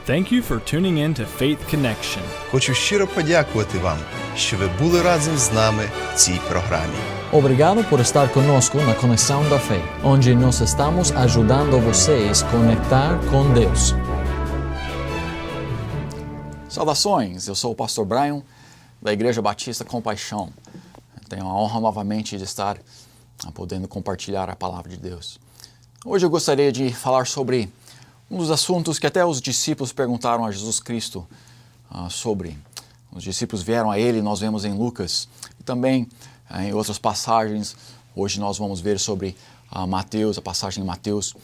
Thank you for tuning in to Faith Connection. Хочу щиро подякувати вам, що ви були разом з нами в цій програмі. Obrigado por estar conosco na Conexão da Fé, onde nós estamos ajudando vocês a conectar com Deus. Saudações, eu sou o pastor Brian, da Igreja Batista Compaixão. Tenho a honra novamente de estar podendo compartilhar a palavra de Deus. Hoje eu gostaria de falar sobre um dos assuntos que até os discípulos perguntaram a Jesus Cristo sobre. Os discípulos vieram a Ele, nós vemos em Lucas, e também em outras passagens. Hoje nós vamos ver sobre Mateus, a passagem em Mateus.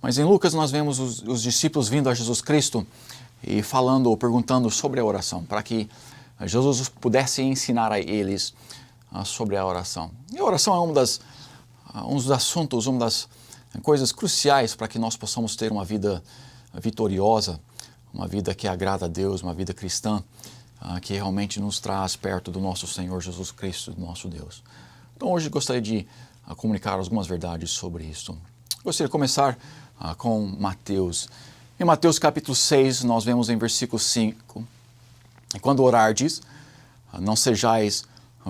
Mas em Lucas nós vemos os discípulos vindo a Jesus Cristo e falando ou perguntando sobre a oração, para que Jesus pudesse ensinar a eles sobre a oração. E a oração é um dos assuntos, uma das coisas cruciais para que nós possamos ter uma vida vitoriosa, uma vida que agrada a Deus, uma vida cristã, que realmente nos traz perto do nosso Senhor Jesus Cristo, do nosso Deus. Então hoje gostaria de comunicar algumas verdades sobre isso. Gostaria de começar com Mateus. Em Mateus capítulo 6, nós vemos em versículo 5, quando orardes, não sejais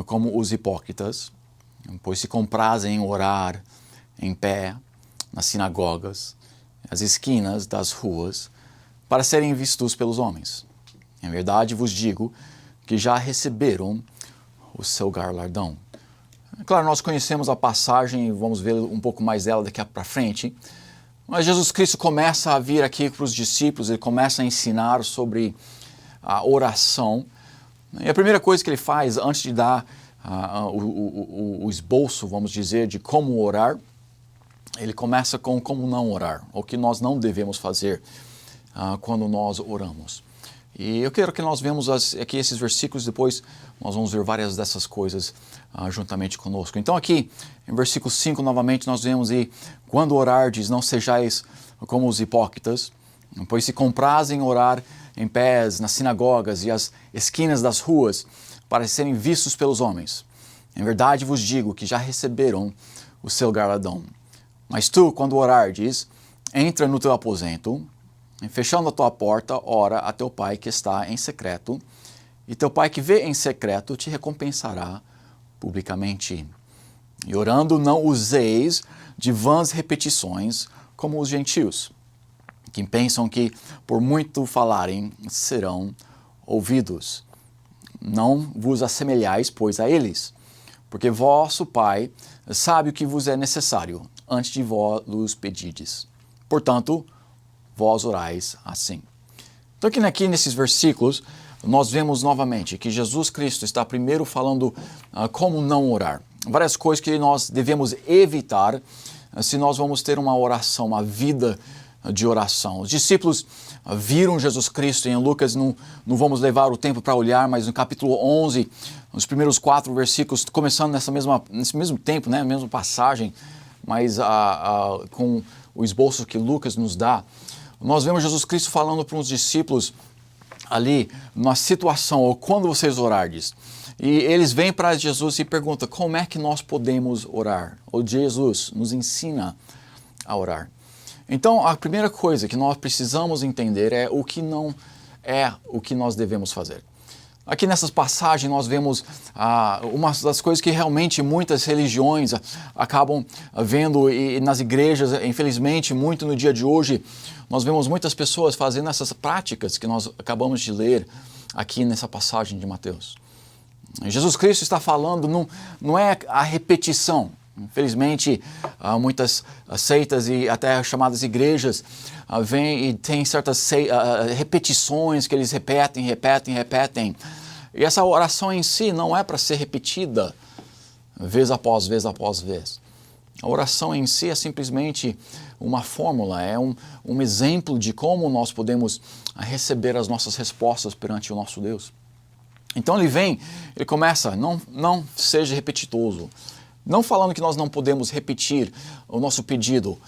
como os hipócritas, pois se comprazem em orar em pé, nas sinagogas, nas esquinas das ruas, para serem vistos pelos homens. Em verdade vos digo que já receberam o seu galardão. Claro, nós conhecemos a passagem e vamos ver um pouco mais dela daqui para frente, mas Jesus Cristo começa a vir aqui para os discípulos, ele começa a ensinar sobre a oração. E a primeira coisa que ele faz, antes de dar o esboço, vamos dizer, de como orar, ele começa com como não orar, o que nós não devemos fazer quando nós oramos. E eu quero que nós vemos aqui esses versículos, depois nós vamos ver várias dessas coisas juntamente conosco. Então aqui, em versículo 5, novamente, nós vemos, e quando orardes, não sejais como os hipócritas, pois se comprazem orar em pés, nas sinagogas e as esquinas das ruas, para serem vistos pelos homens. Em verdade vos digo que já receberam o seu galardão. Mas tu, quando orardes, entra no teu aposento, e fechando a tua porta, ora a teu pai que está em secreto, e teu pai que vê em secreto te recompensará publicamente. E orando não useis de vãs repetições, como os gentios, que pensam que por muito falarem serão ouvidos. Não vos assemelhais, pois, a eles, porque vosso Pai sabe o que vos é necessário, antes de vós pedides. Portanto, vós orais assim. Então aqui nesses versículos, nós vemos novamente que Jesus Cristo está primeiro falando como não orar. Várias coisas que nós devemos evitar se nós vamos ter uma oração, uma vida de oração. Os discípulos viram Jesus Cristo, em Lucas não vamos levar o tempo para olhar, mas no capítulo 11, nos primeiros 4 versículos, começando nesse mesmo tempo, né, mesma passagem, mas com o esboço que Lucas nos dá, nós vemos Jesus Cristo falando para os discípulos ali, na situação, ou quando vocês orardes. E eles vêm para Jesus e perguntam, como é que nós podemos orar? Ou Jesus nos ensina a orar. Então, a primeira coisa que nós precisamos entender é o que não é o que nós devemos fazer. Aqui nessas passagens nós vemos uma das coisas que realmente muitas religiões acabam vendo, e nas igrejas, infelizmente, muito no dia de hoje, nós vemos muitas pessoas fazendo essas práticas que nós acabamos de ler aqui nessa passagem de Mateus. Jesus Cristo está falando, não é a repetição. Infelizmente, muitas seitas e até chamadas igrejas vêm e tem certas repetições que eles repetem. E essa oração em si não é para ser repetida vez após vez após vez. A oração em si é simplesmente uma fórmula, é um exemplo de como nós podemos receber as nossas respostas perante o nosso Deus. Então ele começa, não seja repetitoso. Não falando que nós não podemos repetir o nosso pedido,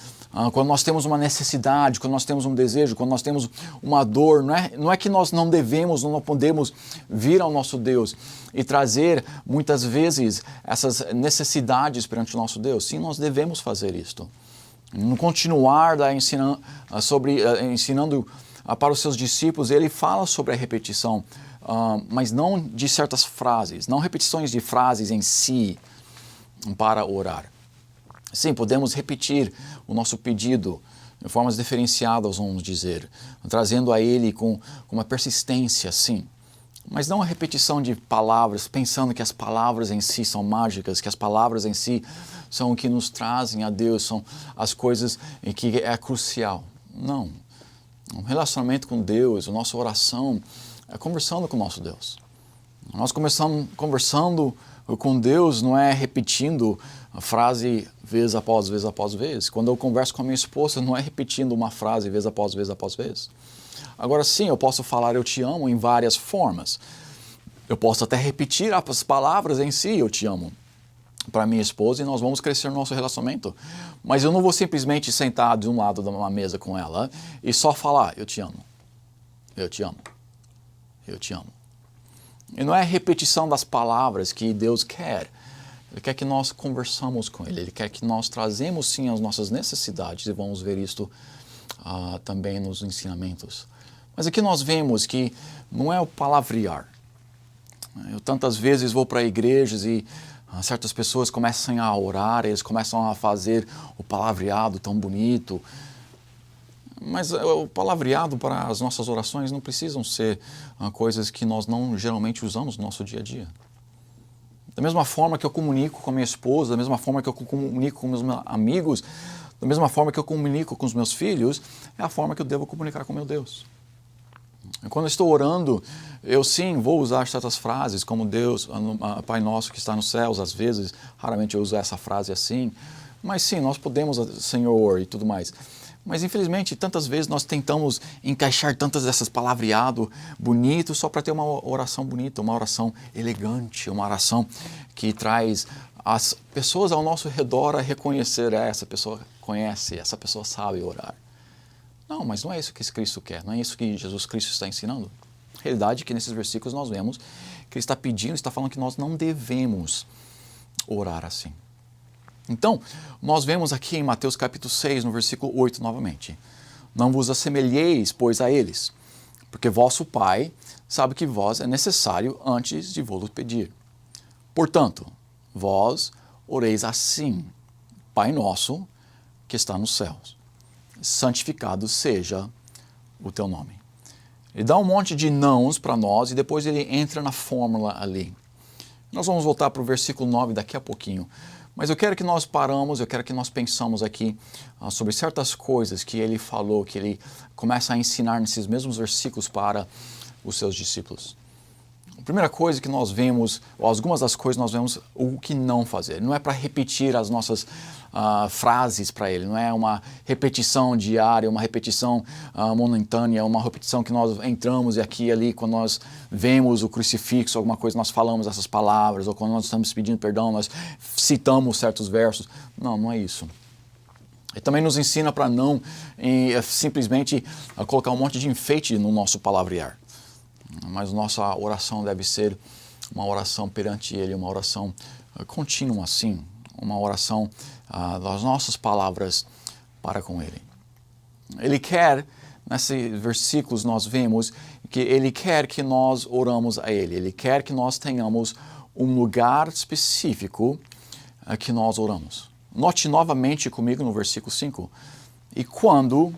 quando nós temos uma necessidade, quando nós temos um desejo, quando nós temos uma dor, não é que nós não podemos vir ao nosso Deus e trazer muitas vezes essas necessidades perante o nosso Deus. Sim, nós devemos fazer isto. No continuar ensinando para os seus discípulos, ele fala sobre a repetição, mas não de certas frases, não repetições de frases em si para orar. Sim, podemos repetir o nosso pedido de formas diferenciadas, vamos dizer, trazendo a ele com uma persistência, sim. Mas não a repetição de palavras, pensando que as palavras em si são mágicas, que as palavras em si são o que nos trazem a Deus, são as coisas em que é crucial. Não. Um relacionamento com Deus, a nossa oração, é conversando com o nosso Deus. Nós começamos conversando com Deus, não é repetindo a frase vez após vez após vez. Quando eu converso com a minha esposa, não é repetindo uma frase vez após vez após vez. Agora sim, eu posso falar eu te amo em várias formas. Eu posso até repetir as palavras em si, eu te amo, para minha esposa, e nós vamos crescer no nosso relacionamento. Mas eu não vou simplesmente sentar de um lado de uma mesa com ela e só falar eu te amo, eu te amo, eu te amo. E não é a repetição das palavras que Deus quer. Ele quer que nós conversamos com Ele. Ele quer que nós trazemos sim as nossas necessidades, e vamos ver isto também nos ensinamentos. Mas aqui nós vemos que não é o palavrear. Eu tantas vezes vou para igrejas e certas pessoas começam a orar, eles começam a fazer o palavreado tão bonito. Mas o palavreado para as nossas orações não precisam ser coisas que nós não geralmente usamos no nosso dia a dia. Da mesma forma que eu comunico com a minha esposa, da mesma forma que eu comunico com meus amigos, da mesma forma que eu comunico com os meus filhos, é a forma que eu devo comunicar com meu Deus. Quando eu estou orando, eu sim vou usar certas frases, como Deus, Pai Nosso que está nos céus, às vezes, raramente eu uso essa frase assim, mas sim, nós podemos, Senhor, e tudo mais. Mas infelizmente, tantas vezes nós tentamos encaixar tantas dessas palavreado bonito só para ter uma oração bonita, uma oração elegante, uma oração que traz as pessoas ao nosso redor a reconhecer, essa pessoa conhece, essa pessoa sabe orar. Não, mas não é isso que Cristo quer, não é isso que Jesus Cristo está ensinando. A realidade é que nesses versículos nós vemos que ele está pedindo, está falando que nós não devemos orar assim. Então, nós vemos aqui em Mateus capítulo 6, no versículo 8 novamente. Não vos assemelheis, pois, a eles, porque vosso Pai sabe que vós é necessário antes de vos pedir. Portanto, vós oreis assim: Pai nosso que está nos céus, santificado seja o teu nome. Ele dá um monte de nãos para nós e depois ele entra na fórmula ali. Nós vamos voltar para o versículo 9 daqui a pouquinho. Mas eu quero que nós paramos, eu quero que nós pensamos aqui sobre certas coisas que ele falou, que ele começa a ensinar nesses mesmos versículos para os seus discípulos. A primeira coisa que nós vemos, ou algumas das coisas nós vemos o que não fazer. Não é para repetir as nossas frases para ele, não é uma repetição diária, uma repetição momentânea, uma repetição que nós entramos e aqui e ali, quando nós vemos o crucifixo, alguma coisa, nós falamos essas palavras, ou quando nós estamos pedindo perdão, nós citamos certos versos. Não, não é isso. Ele também nos ensina para não simplesmente colocar um monte de enfeite no nosso palavrear. Mas nossa oração deve ser uma oração perante Ele, uma oração contínua assim, uma oração das nossas palavras para com Ele. Ele quer, nesses versículos nós vemos que Ele quer que nós oramos a Ele, Ele quer que nós tenhamos um lugar específico que nós oramos. Note novamente comigo no versículo 5, e quando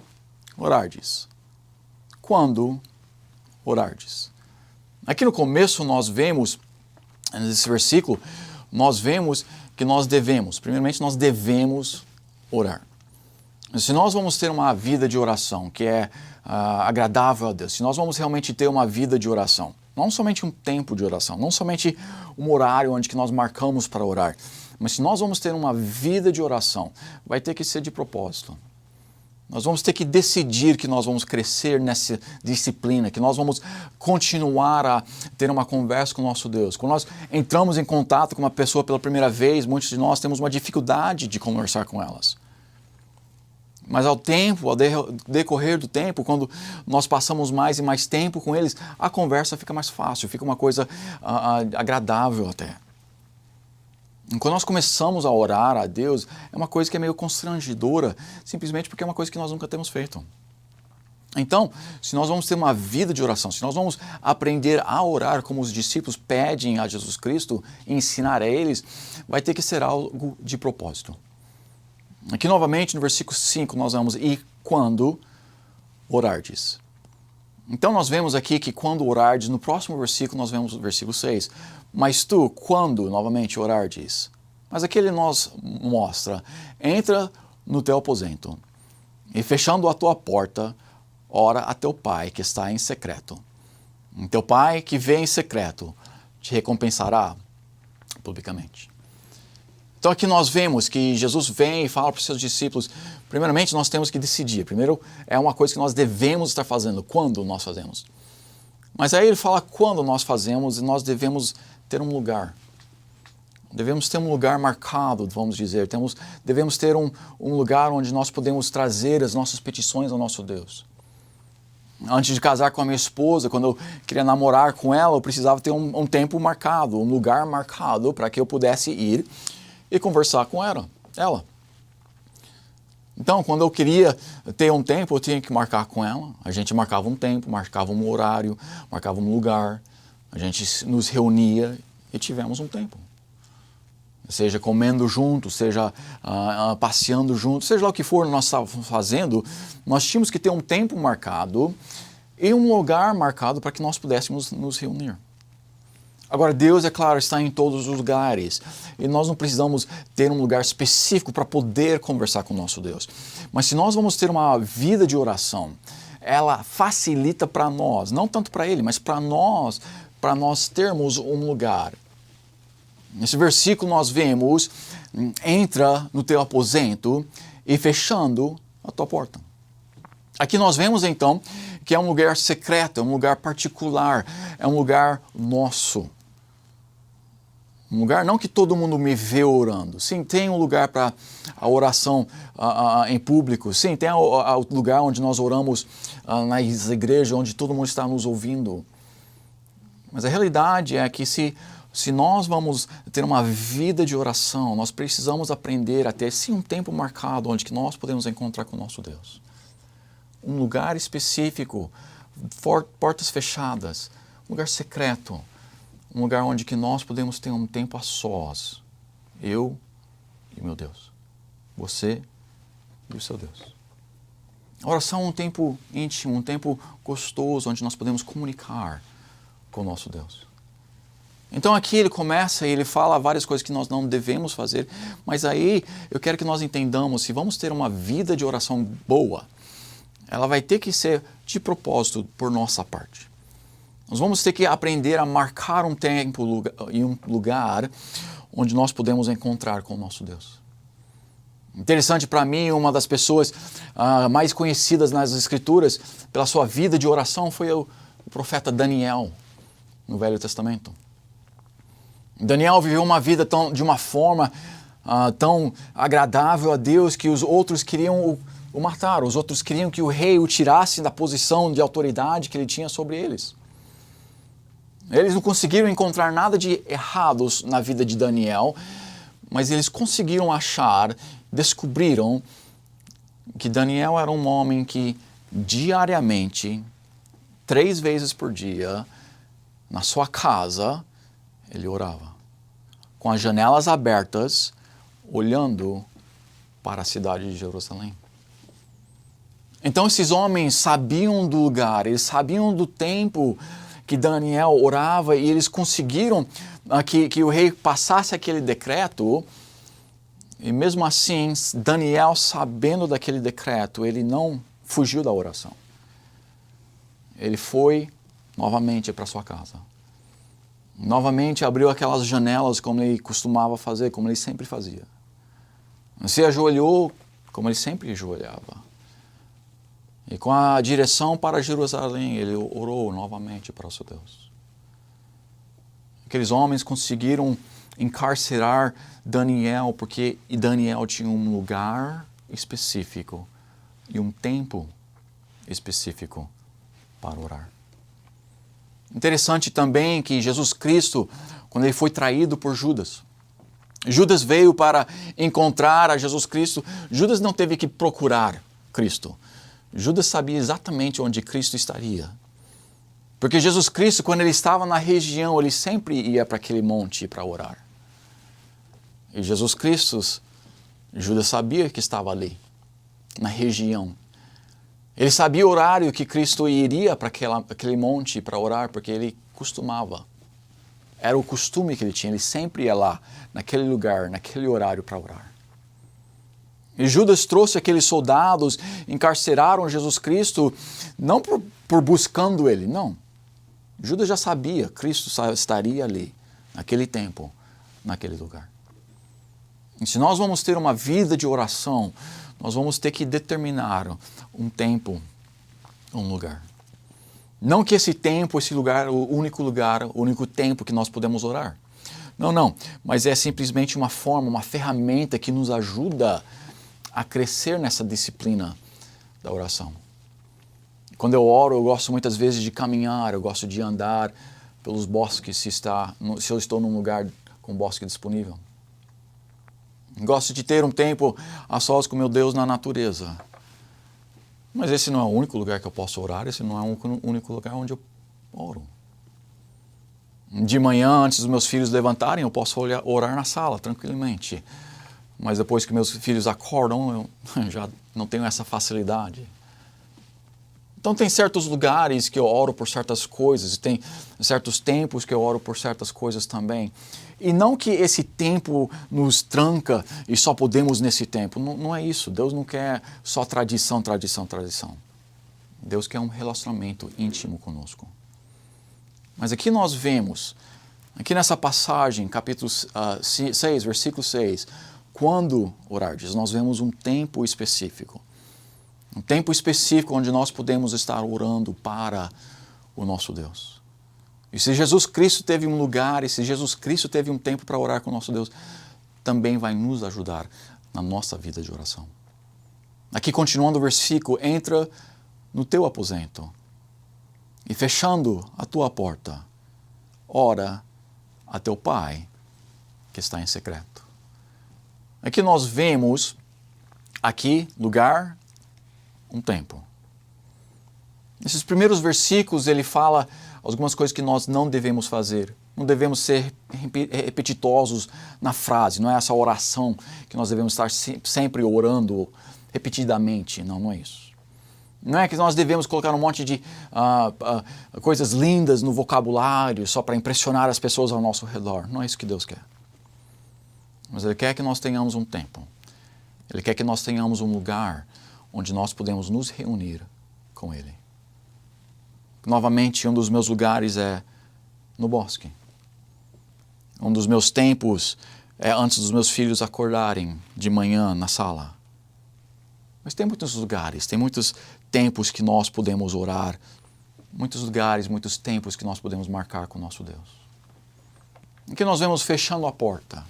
orardes, quando orardes. Aqui no começo nós vemos, nesse versículo, nós vemos que nós devemos, primeiramente nós devemos orar. Se nós vamos ter uma vida de oração que é agradável a Deus, se nós vamos realmente ter uma vida de oração, não somente um tempo de oração, não somente um horário onde que nós marcamos para orar, mas se nós vamos ter uma vida de oração, vai ter que ser de propósito. Nós vamos ter que decidir que nós vamos crescer nessa disciplina, que nós vamos continuar a ter uma conversa com o nosso Deus. Quando nós entramos em contato com uma pessoa pela primeira vez, muitos de nós temos uma dificuldade de conversar com elas. Mas ao decorrer do tempo, quando nós passamos mais e mais tempo com eles, a conversa fica mais fácil, fica uma coisa agradável até. Quando nós começamos a orar a Deus, é uma coisa que é meio constrangedora, simplesmente porque é uma coisa que nós nunca temos feito. Então, se nós vamos ter uma vida de oração, se nós vamos aprender a orar como os discípulos pedem a Jesus Cristo e ensinar a eles, vai ter que ser algo de propósito. Aqui novamente no versículo 5 nós vamos, e quando orardes. Então nós vemos aqui que quando orardes, no próximo versículo nós vemos o versículo 6. Mas tu, quando novamente orardes? Mas aqui ele nos mostra, entra no teu aposento e fechando a tua porta, ora a teu pai que está em secreto. E teu pai que vê em secreto te recompensará publicamente. Então aqui nós vemos que Jesus vem e fala para os seus discípulos, primeiramente nós temos que decidir. Primeiro é uma coisa que nós devemos estar fazendo, quando nós fazemos. Mas aí ele fala quando nós fazemos e nós devemos ter um lugar. Devemos ter um lugar marcado, vamos dizer. Devemos ter um lugar onde nós podemos trazer as nossas petições ao nosso Deus. Antes de casar com a minha esposa, quando eu queria namorar com ela, eu precisava ter um tempo marcado, um lugar marcado para que eu pudesse ir e conversar com ela. Então, quando eu queria ter um tempo, eu tinha que marcar com ela. A gente marcava um tempo, marcava um horário, marcava um lugar. A gente nos reunia e tivemos um tempo. Seja comendo junto, seja passeando junto, seja lá o que for nós estávamos fazendo, nós tínhamos que ter um tempo marcado e um lugar marcado para que nós pudéssemos nos reunir. Agora, Deus, é claro, está em todos os lugares e nós não precisamos ter um lugar específico para poder conversar com o nosso Deus. Mas se nós vamos ter uma vida de oração, ela facilita para nós, não tanto para Ele, mas para nós termos um lugar. Nesse versículo nós vemos, entra no teu aposento e fechando a tua porta. Aqui nós vemos então que é um lugar secreto, é um lugar particular, é um lugar nosso. Um lugar não que todo mundo me vê orando. Sim, tem um lugar para a oração em público. Sim, tem o lugar onde nós oramos nas igrejas, onde todo mundo está nos ouvindo. Mas a realidade é que se nós vamos ter uma vida de oração, nós precisamos aprender a ter sim um tempo marcado onde que nós podemos encontrar com o nosso Deus. Um lugar específico, portas fechadas, um lugar secreto, um lugar onde que nós podemos ter um tempo a sós. Eu e meu Deus. Você e o seu Deus. A oração é um tempo íntimo, um tempo gostoso, onde nós podemos comunicar com o nosso Deus. Então aqui ele começa e ele fala várias coisas que nós não devemos fazer, mas aí eu quero que nós entendamos, se vamos ter uma vida de oração boa, ela vai ter que ser de propósito por nossa parte. Nós vamos ter que aprender a marcar um tempo e um lugar onde nós podemos encontrar com o nosso Deus. Interessante para mim, uma das pessoas mais conhecidas nas Escrituras pela sua vida de oração foi o profeta Daniel, no Velho Testamento. Daniel viveu uma vida de uma forma tão agradável a Deus que os outros queriam o matar, os outros queriam que o rei o tirasse da posição de autoridade que ele tinha sobre eles. Eles não conseguiram encontrar nada de errados na vida de Daniel, mas eles conseguiram descobriram que Daniel era um homem que diariamente, 3 vezes por dia, na sua casa, ele orava, com as janelas abertas, olhando para a cidade de Jerusalém. Então esses homens sabiam do lugar, eles sabiam do tempo que Daniel orava e eles conseguiram que o rei passasse aquele decreto. E mesmo assim, Daniel, sabendo daquele decreto, ele não fugiu da oração. Ele foi novamente para sua casa. Novamente abriu aquelas janelas como ele costumava fazer, como ele sempre fazia. Se ajoelhou como ele sempre ajoelhava. E com a direção para Jerusalém, ele orou novamente para o seu Deus. Aqueles homens conseguiram encarcerar Daniel, porque Daniel tinha um lugar específico e um tempo específico para orar. Interessante também que Jesus Cristo, quando ele foi traído por Judas, Judas veio para encontrar a Jesus Cristo. Judas não teve que procurar Cristo. Judas sabia exatamente onde Cristo estaria. Porque Jesus Cristo, quando ele estava na região, ele sempre ia para aquele monte para orar. E Jesus Cristo, Judas sabia que estava ali, na região. Ele sabia o horário que Cristo iria para aquele monte para orar, porque ele costumava. Era o costume que ele tinha, ele sempre ia lá, naquele lugar, naquele horário para orar. E Judas trouxe aqueles soldados, encarceraram Jesus Cristo, não por buscando ele, não. Judas já sabia, Cristo estaria ali, naquele tempo, naquele lugar. E se nós vamos ter uma vida de oração, nós vamos ter que determinar um tempo, um lugar. Não que esse tempo, esse lugar, o único tempo que nós podemos orar. Não, mas é simplesmente uma forma, uma ferramenta que nos ajuda a crescer nessa disciplina da oração. Quando eu oro, eu gosto muitas vezes de caminhar, eu gosto de andar pelos bosques, se eu estou num lugar com bosque disponível. Gosto de ter um tempo a sós com meu Deus na natureza. Mas esse não é o único lugar que eu posso orar, esse não é o único lugar onde eu oro. De manhã, antes dos meus filhos levantarem, eu posso orar na sala, tranquilamente. Mas depois que meus filhos acordam, eu já não tenho essa facilidade. Então tem certos lugares que eu oro por certas coisas, e tem certos tempos que eu oro por certas coisas também. E não que esse tempo nos tranca e só podemos nesse tempo. Não é isso. Deus não quer só tradição. Deus quer um relacionamento íntimo conosco. Mas aqui nós vemos, aqui nessa passagem, capítulo 6, versículo 6, quando orardes, nós vemos um tempo específico. Um tempo específico onde nós podemos estar orando para o nosso Deus. E se Jesus Cristo teve um lugar, e se Jesus Cristo teve um tempo para orar com o nosso Deus, também vai nos ajudar na nossa vida de oração. Aqui continuando o versículo, entra no teu aposento e fechando a tua porta, ora a teu Pai que está em secreto. Aqui nós vemos, lugar, um tempo. Nesses primeiros versículos ele fala algumas coisas que nós não devemos fazer. Não devemos ser repetitosos na frase, não é essa oração que nós devemos estar sempre orando repetidamente. Não é isso. Não é que nós devemos colocar um monte de coisas lindas no vocabulário só para impressionar as pessoas ao nosso redor. Não é isso que Deus quer. Mas Ele quer que nós tenhamos um tempo. Ele quer que nós tenhamos um lugar onde nós podemos nos reunir com Ele. Novamente, um dos meus lugares é no bosque. Um dos meus tempos é antes dos meus filhos acordarem de manhã na sala. Mas tem muitos lugares, tem muitos tempos que nós podemos orar, muitos lugares, muitos tempos que nós podemos marcar com o nosso Deus. Em que nós vemos fechando a porta.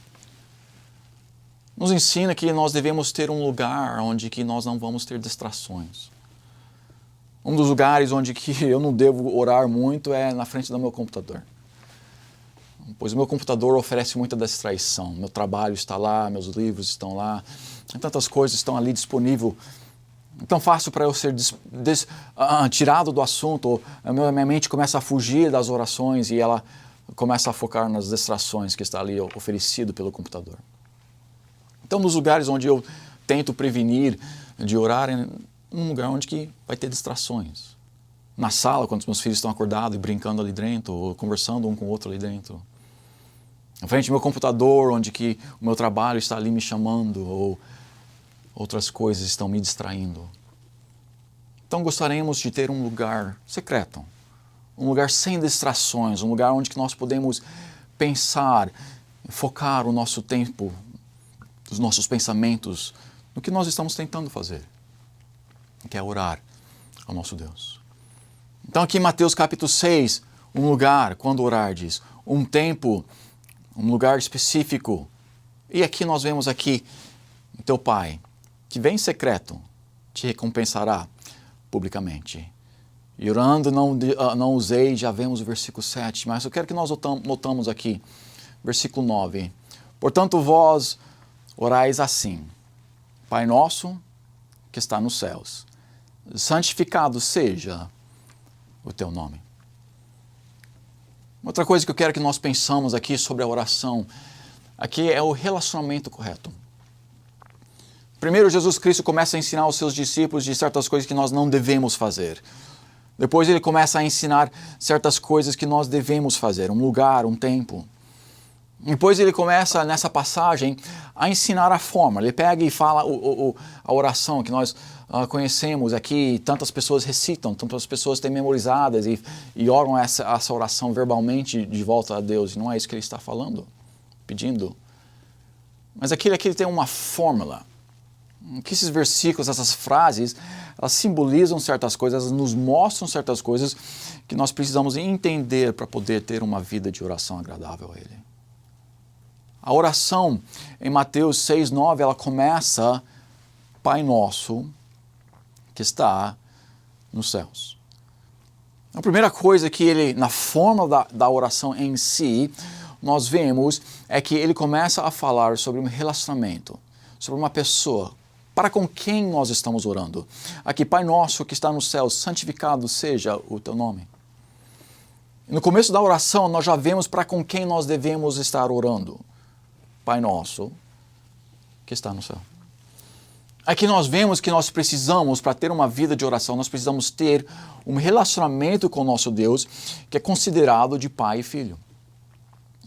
Nos ensina que nós devemos ter um lugar onde que nós não vamos ter distrações. Um dos lugares onde que eu não devo orar muito é na frente do meu computador. Pois o meu computador oferece muita distraição. Meu trabalho está lá, meus livros estão lá, tantas coisas estão ali disponíveis. Então fácil para eu ser tirado do assunto, a minha mente começa a fugir das orações e ela começa a focar nas distrações que está ali oferecido pelo computador. Então nos lugares onde eu tento prevenir de orar é um lugar onde que vai ter distrações. Na sala, quando os meus filhos estão acordados e brincando ali dentro, ou conversando um com o outro ali dentro. Na frente do meu computador, onde que o meu trabalho está ali me chamando, ou outras coisas estão me distraindo. Então gostaríamos de ter um lugar secreto, um lugar sem distrações, um lugar onde que nós podemos pensar, focar o nosso tempo, os nossos pensamentos, no que nós estamos tentando fazer, que é orar ao nosso Deus. Então aqui em Mateus capítulo 6, um lugar, quando orardes, um tempo, um lugar específico. E aqui nós vemos aqui, teu Pai, que vem em secreto, te recompensará publicamente. E orando não usei, já vemos o versículo 7, mas eu quero que nós notamos aqui, versículo 9. Portanto, vós orais assim: Pai nosso que está nos céus, santificado seja o teu nome. Outra coisa que eu quero que nós pensamos aqui sobre a oração, aqui é o relacionamento correto. Primeiro, Jesus Cristo começa a ensinar os seus discípulos de certas coisas que nós não devemos fazer. Depois ele começa a ensinar certas coisas que nós devemos fazer, um lugar, um tempo. Depois ele começa, nessa passagem, a ensinar a forma. Ele pega e fala a oração que nós conhecemos aqui, tantas pessoas recitam, tantas pessoas têm memorizadas e oram essa oração verbalmente de volta a Deus. E não é isso que ele está falando, pedindo. Mas aqui ele tem uma fórmula. Que esses versículos, essas frases, elas simbolizam certas coisas, elas nos mostram certas coisas que nós precisamos entender para poder ter uma vida de oração agradável a Ele. A oração em Mateus 6:9, ela começa, Pai Nosso, que está nos céus. A primeira coisa que ele, na forma da oração em si, nós vemos é que ele começa a falar sobre um relacionamento, sobre uma pessoa, para com quem nós estamos orando. Aqui, Pai Nosso que está nos céus, santificado seja o teu nome. No começo da oração, nós já vemos para com quem nós devemos estar orando. Pai Nosso que está no céu. Aqui nós vemos que nós precisamos, para ter uma vida de oração, nós precisamos ter um relacionamento com o nosso Deus que é considerado de pai e filho.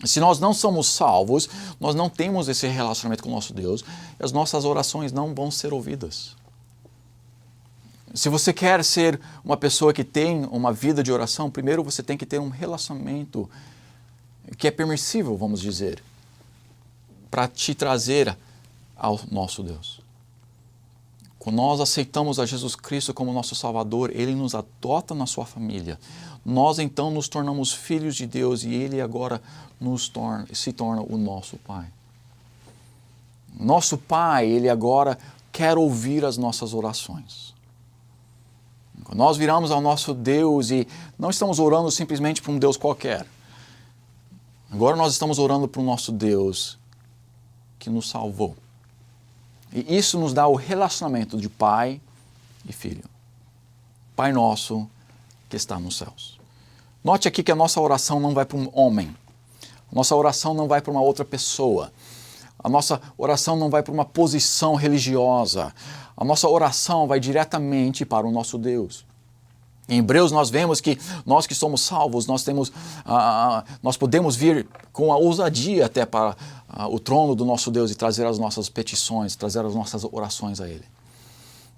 Se nós não somos salvos, nós não temos esse relacionamento com o nosso Deus, e as nossas orações não vão ser ouvidas. Se você quer ser uma pessoa que tem uma vida de oração, primeiro você tem que ter um relacionamento que é permissível, vamos dizer, para te trazer ao nosso Deus. Quando nós aceitamos a Jesus Cristo como nosso Salvador, Ele nos adota na sua família. Nós então nos tornamos filhos de Deus e Ele agora se torna o nosso Pai. Nosso Pai, Ele agora quer ouvir as nossas orações. Quando nós viramos ao nosso Deus e não estamos orando simplesmente para um Deus qualquer. Agora nós estamos orando para o nosso Deus que nos salvou. E isso nos dá o relacionamento de pai e filho. Pai Nosso que está nos céus. Note aqui que a nossa oração não vai para um homem. A nossa oração não vai para uma outra pessoa. A nossa oração não vai para uma posição religiosa. A nossa oração vai diretamente para o nosso Deus. Em Hebreus nós vemos que nós que somos salvos, nós podemos vir com a ousadia até para o trono do nosso Deus e trazer as nossas petições, trazer as nossas orações a Ele.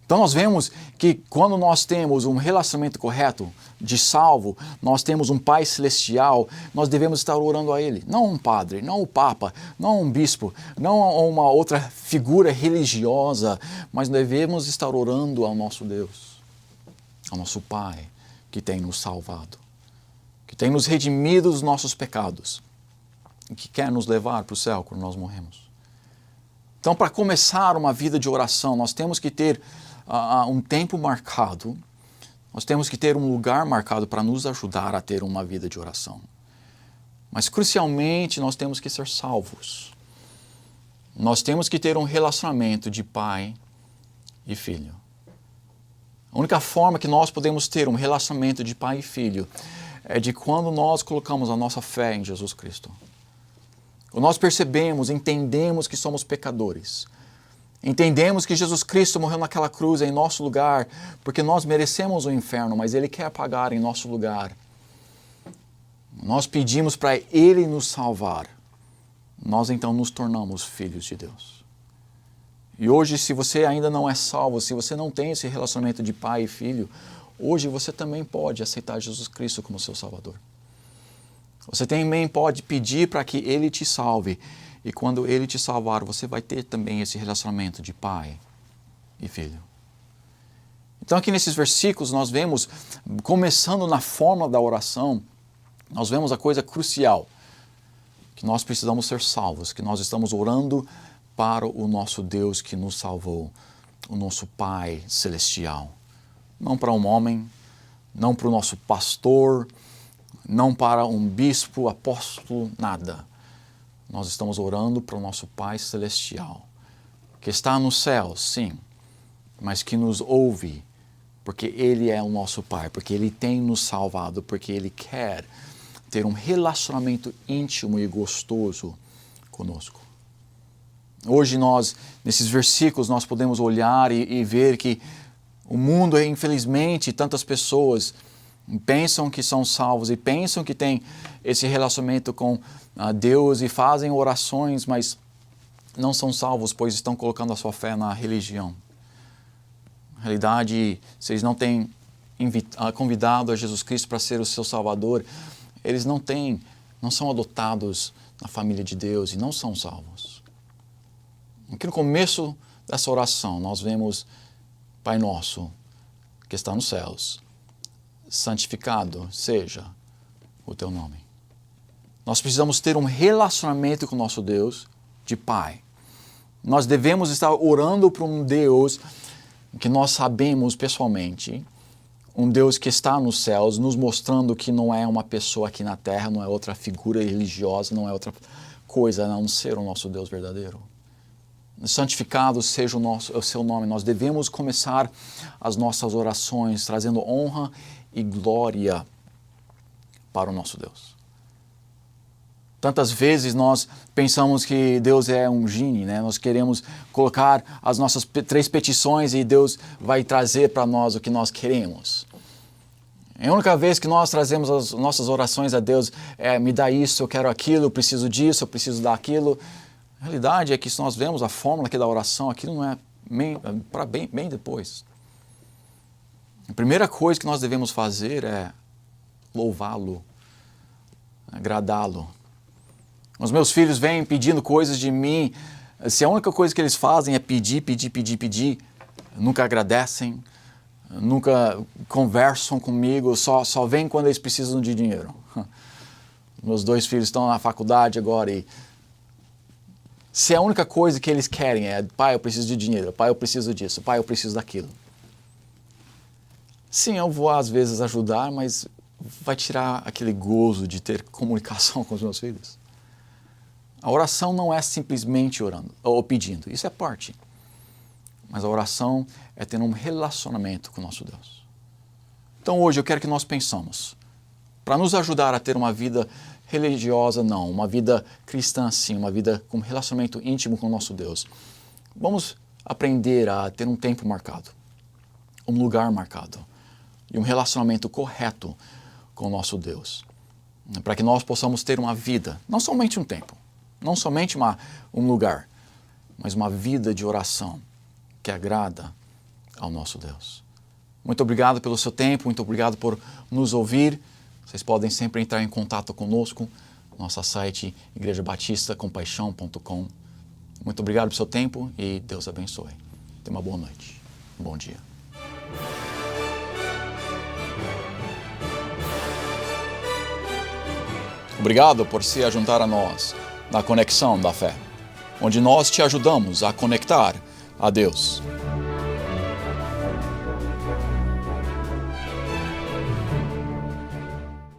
Então nós vemos que quando nós temos um relacionamento correto de salvo, nós temos um Pai Celestial, nós devemos estar orando a Ele. Não um padre, não o Papa, não um bispo, não uma outra figura religiosa, mas devemos estar orando ao nosso Deus, ao nosso Pai que tem nos salvado, que tem nos redimido dos nossos pecados e que quer nos levar para o céu quando nós morremos. Então, para começar uma vida de oração, nós temos que ter um tempo marcado, nós temos que ter um lugar marcado para nos ajudar a ter uma vida de oração. Mas, crucialmente, nós temos que ser salvos. Nós temos que ter um relacionamento de pai e filho. A única forma que nós podemos ter um relacionamento de pai e filho é de quando nós colocamos a nossa fé em Jesus Cristo. Quando nós percebemos, entendemos que somos pecadores. Entendemos que Jesus Cristo morreu naquela cruz em nosso lugar, porque nós merecemos o inferno, mas Ele quer pagar em nosso lugar. Nós pedimos para Ele nos salvar. Nós então nos tornamos filhos de Deus. E hoje, se você ainda não é salvo, se você não tem esse relacionamento de pai e filho, hoje você também pode aceitar Jesus Cristo como seu Salvador. Você também pode pedir para que Ele te salve. E quando Ele te salvar, você vai ter também esse relacionamento de pai e filho. Então aqui nesses versículos nós vemos, começando na forma da oração, nós vemos a coisa crucial, que nós precisamos ser salvos, que nós estamos orando para o nosso Deus que nos salvou, o nosso Pai Celestial. Não para um homem, não para o nosso pastor, não para um bispo, apóstolo, nada. Nós estamos orando para o nosso Pai Celestial, que está no céu, sim, mas que nos ouve porque Ele é o nosso Pai, porque Ele tem nos salvado, porque Ele quer ter um relacionamento íntimo e gostoso conosco. Hoje nesses versículos, nós podemos olhar e ver que o mundo, infelizmente, tantas pessoas pensam que são salvos e pensam que têm esse relacionamento com Deus e fazem orações, mas não são salvos, pois estão colocando a sua fé na religião. Na realidade, se eles não têm convidado a Jesus Cristo para ser o seu Salvador, eles não são adotados na família de Deus e não são salvos. Aqui no começo dessa oração, nós vemos: Pai nosso, que está nos céus, santificado seja o teu nome. Nós precisamos ter um relacionamento com o nosso Deus de Pai. Nós devemos estar orando para um Deus que nós sabemos pessoalmente, um Deus que está nos céus, nos mostrando que não é uma pessoa aqui na terra, não é outra figura religiosa, não é outra coisa a não ser o nosso Deus verdadeiro. Santificado seja o seu nome. Nós devemos começar as nossas orações trazendo honra e glória para o nosso Deus. Tantas vezes nós pensamos que Deus é um genie, né? Nós queremos colocar as nossas 3 petições e Deus vai trazer para nós o que nós queremos. A única vez que nós trazemos as nossas orações a Deus é: me dá isso, eu quero aquilo, eu preciso disso, eu preciso daquilo. A realidade é que se nós vemos a fórmula aqui da oração, aquilo não é para bem depois. A primeira coisa que nós devemos fazer é louvá-lo, agradá-lo. Os meus filhos vêm pedindo coisas de mim. Se a única coisa que eles fazem é pedir, nunca agradecem, nunca conversam comigo, só vêm quando eles precisam de dinheiro. Meus 2 filhos estão na faculdade agora e se a única coisa que eles querem é: pai, eu preciso de dinheiro, pai, eu preciso disso, pai, eu preciso daquilo. Sim, eu vou às vezes ajudar, mas vai tirar aquele gozo de ter comunicação com os meus filhos. A oração não é simplesmente orando ou pedindo, isso é parte. Mas a oração é ter um relacionamento com o nosso Deus. Então hoje eu quero que nós pensamos, para nos ajudar a ter uma vida religiosa não, uma vida cristã sim, uma vida com relacionamento íntimo com o nosso Deus. Vamos aprender a ter um tempo marcado, um lugar marcado e um relacionamento correto com o nosso Deus. Para que nós possamos ter uma vida, não somente um tempo, não somente um lugar, mas uma vida de oração que agrada ao nosso Deus. Muito obrigado pelo seu tempo, muito obrigado por nos ouvir. Vocês podem sempre entrar em contato conosco, nosso site igrejabatistas.compaixão.com. Muito obrigado pelo seu tempo e Deus abençoe. Tenha uma boa noite, um bom dia. Obrigado por se juntar a nós na Conexão da Fé, onde nós te ajudamos a conectar a Deus.